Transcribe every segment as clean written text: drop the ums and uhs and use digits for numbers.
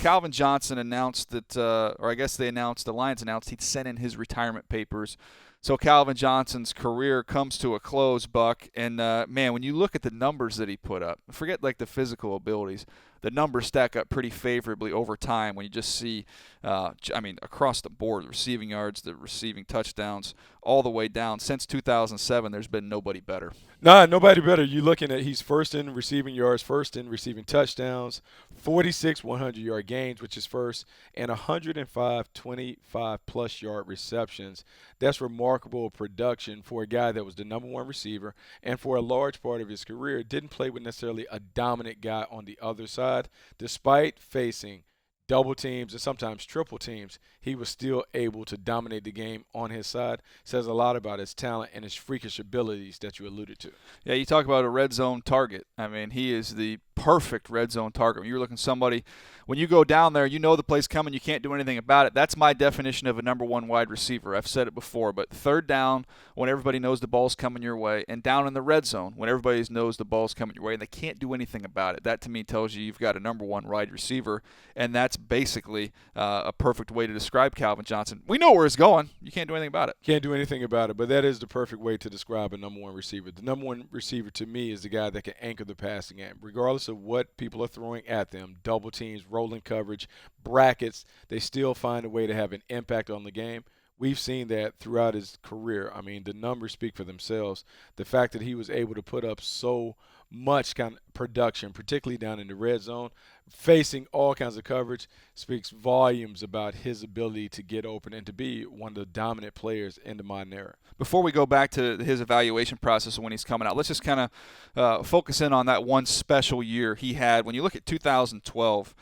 Calvin Johnson announced that, or I guess the Lions announced he'd sent in his retirement papers. So Calvin Johnson's career comes to a close, Buck. And, man, when you look at the numbers that he put up, forget like the physical abilities, the numbers stack up pretty favorably over time when you just see, across the board, the receiving yards, the receiving touchdowns, all the way down. Since 2007, there's been nobody better. Nah, nobody better. You're looking at he's first in receiving yards, first in receiving touchdowns, 46 100-yard games, which is first, and 105 25-plus yard receptions. That's remarkable production for a guy that was the number one receiver, and for a large part of his career, didn't play with necessarily a dominant guy on the other side. Despite facing double teams and sometimes triple teams, he was still able to dominate the game on his side. Says a lot about his talent and his freakish abilities that you alluded to. Yeah, you talk about a red zone target. I mean, he is the perfect red zone target. When you're looking somebody, when you go down there, you know the play's coming, you can't do anything about it. That's my definition of a number one wide receiver. I've said it before, but third down when everybody knows the ball's coming your way, and down in the red zone when everybody knows the ball's coming your way and they can't do anything about it. That to me tells you you've got a number one wide receiver, and that's basically a perfect way to describe Calvin Johnson. We know where he's going. You can't do anything about it. Can't do anything about it, but that is the perfect way to describe a number one receiver. The number one receiver to me is the guy that can anchor the passing game, regardless of what people are throwing at them, double teams, rolling coverage, brackets, they still find a way to have an impact on the game. We've seen that throughout his career. I mean, the numbers speak for themselves. The fact that he was able to put up so much kind of production, particularly down in the red zone, facing all kinds of coverage, speaks volumes about his ability to get open and to be one of the dominant players in the modern era. Before we go back to his evaluation process when he's coming out, let's just kind of focus in on that one special year he had. When you look at 2012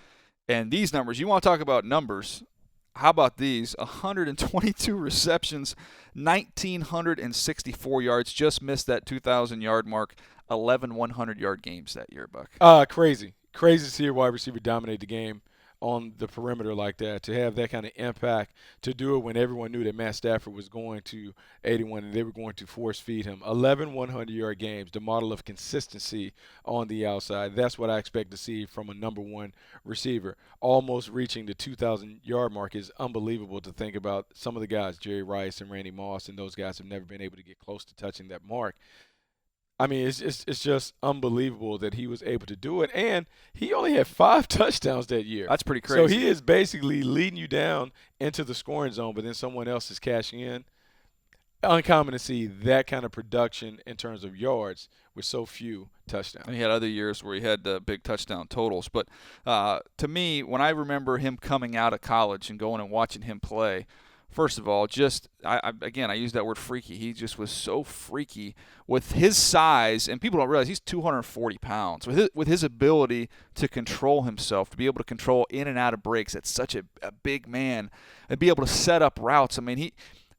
and these numbers, you want to talk about numbers. How about these? 122 receptions, 1,964 yards, just missed that 2,000-yard mark, 11 100-yard games that year, Buck. Crazy. Crazy to see a wide receiver dominate the game on the perimeter like that, to have that kind of impact, to do it when everyone knew that Matt Stafford was going to 81 and they were going to force feed him. 11 100-yard games, the model of consistency on the outside. That's what I expect to see from a number one receiver. Almost reaching the 2,000-yard mark is unbelievable to think about. Some of the guys, Jerry Rice and Randy Moss, and those guys have never been able to get close to touching that mark. I mean, it's just unbelievable that he was able to do it. And he only had 5 touchdowns that year. That's pretty crazy. So he is basically leading you down into the scoring zone, but then someone else is cashing in. Uncommon to see that kind of production in terms of yards with so few touchdowns. And he had other years where he had big touchdown totals. But to me, when I remember him coming out of college and going and watching him play, first of all, I use that word freaky. He just was so freaky with his size, and people don't realize he's 240 pounds. With his ability to control himself, to be able to control in and out of breaks, that's such a big man, and be able to set up routes. I mean,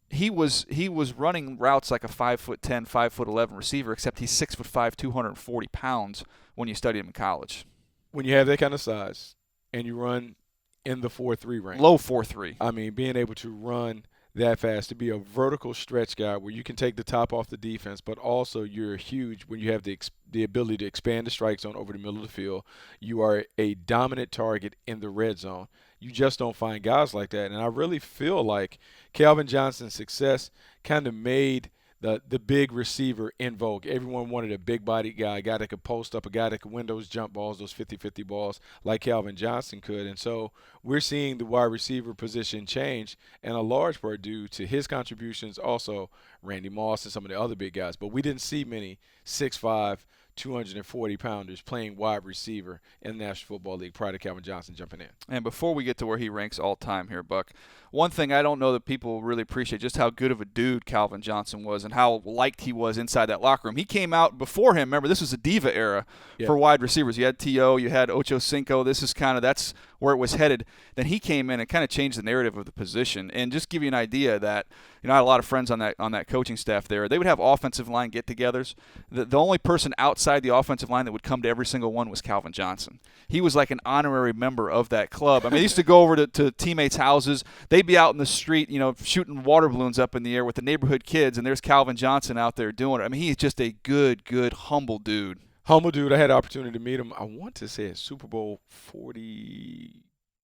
he was running routes like a 5'10", 5'11" receiver, except he's 6'5", 240 pounds when you studied him in college. When you have that kind of size and you run in the 4.3 range. Low 4.3. I mean, being able to run that fast, to be a vertical stretch guy where you can take the top off the defense, but also you're huge when you have the ability to expand the strike zone over the middle of the field. You are a dominant target in the red zone. You just don't find guys like that. And I really feel like Calvin Johnson's success kind of made the big receiver in vogue. Everyone wanted a big-bodied guy, a guy that could post up, a guy that could win those jump balls, those 50-50 balls like Calvin Johnson could. And so we're seeing the wide receiver position change, and a large part due to his contributions, also Randy Moss and some of the other big guys. But we didn't see many 6'5", 240-pounders playing wide receiver in the National Football League prior to Calvin Johnson jumping in. And before we get to where he ranks all time here, Buck, one thing I don't know that people really appreciate just how good of a dude Calvin Johnson was and how liked he was inside that locker room. He came out before him. Remember, this was a diva era for wide receivers. You had T.O., you had Ocho Cinco. That's where it was headed. Then he came in and kind of changed the narrative of the position. And just give you an idea that, I had a lot of friends on that coaching staff there. They would have offensive line get-togethers. The only person outside the offensive line that would come to every single one was Calvin Johnson. He was like an honorary member of that club. I mean, they used to go over to teammates' houses. They'd be out in the street, shooting water balloons up in the air with the neighborhood kids, and there's Calvin Johnson out there doing it. I mean, he's just a good, humble dude. Humble dude. I had the opportunity to meet him, I want to say at Super Bowl 42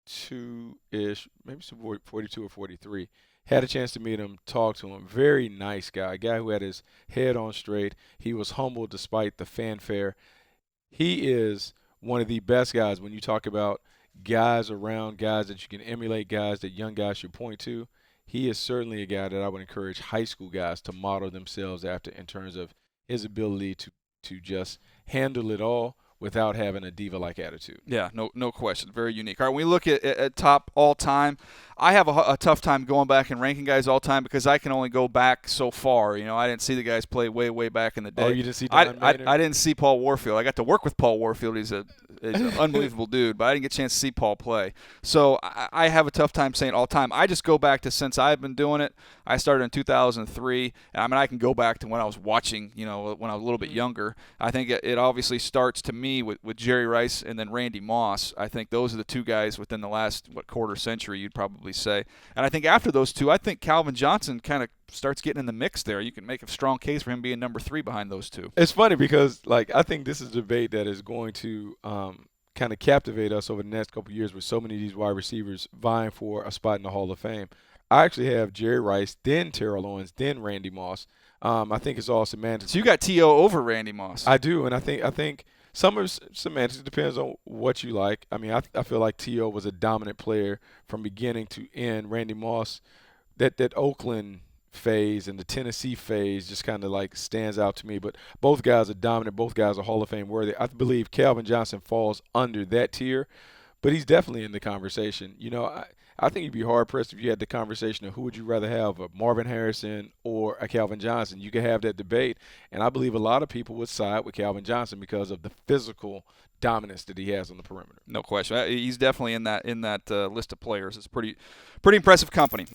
42-ish, maybe some 42 or 43. Had a chance to meet him, talk to him. Very nice guy, a guy who had his head on straight. He was humble despite the fanfare. He is one of the best guys when you talk about guys around, guys that you can emulate, guys that young guys should point to. He is certainly a guy that I would encourage high school guys to model themselves after in terms of his ability to just handle it all without having a diva-like attitude. Yeah, no question. Very unique. All right, when we look at top all time, I have a tough time going back and ranking guys all time because I can only go back so far. You know, I didn't see the guys play way back in the day. Oh, you didn't see Don Maynard? I didn't see Paul Warfield. I got to work with Paul Warfield. He's an unbelievable dude, but I didn't get a chance to see Paul play. So I have a tough time saying all time. I just go back to since I've been doing it. I started in 2003. And I mean, I can go back to when I was watching, you know, when I was a little bit younger. I think it obviously starts to me with Jerry Rice and then Randy Moss. I think those are the two guys within the last, quarter century, you'd probably say. And I think after those two, I think Calvin Johnson kind of starts getting in the mix there. You can make a strong case for him being number 3 behind those two. It's funny because, like, I think this is a debate that is going to kind of captivate us over the next couple of years with so many of these wide receivers vying for a spot in the Hall of Fame. I actually have Jerry Rice, then Terrell Owens, then Randy Moss. I think it's all semantics. So you got T.O. over Randy Moss. I do, and I think some of semantics. It depends on what you like. I mean, I feel like T.O. was a dominant player from beginning to end. Randy Moss, that Oakland phase and the Tennessee phase just kind of like stands out to me. But both guys are dominant. Both guys are Hall of Fame worthy. I believe Calvin Johnson falls under that tier, but he's definitely in the conversation. You know, I think you'd be hard-pressed if you had the conversation of who would you rather have, a Marvin Harrison or a Calvin Johnson. You could have that debate, and I believe a lot of people would side with Calvin Johnson because of the physical dominance that he has on the perimeter. No question. He's definitely in that list of players. It's pretty impressive company.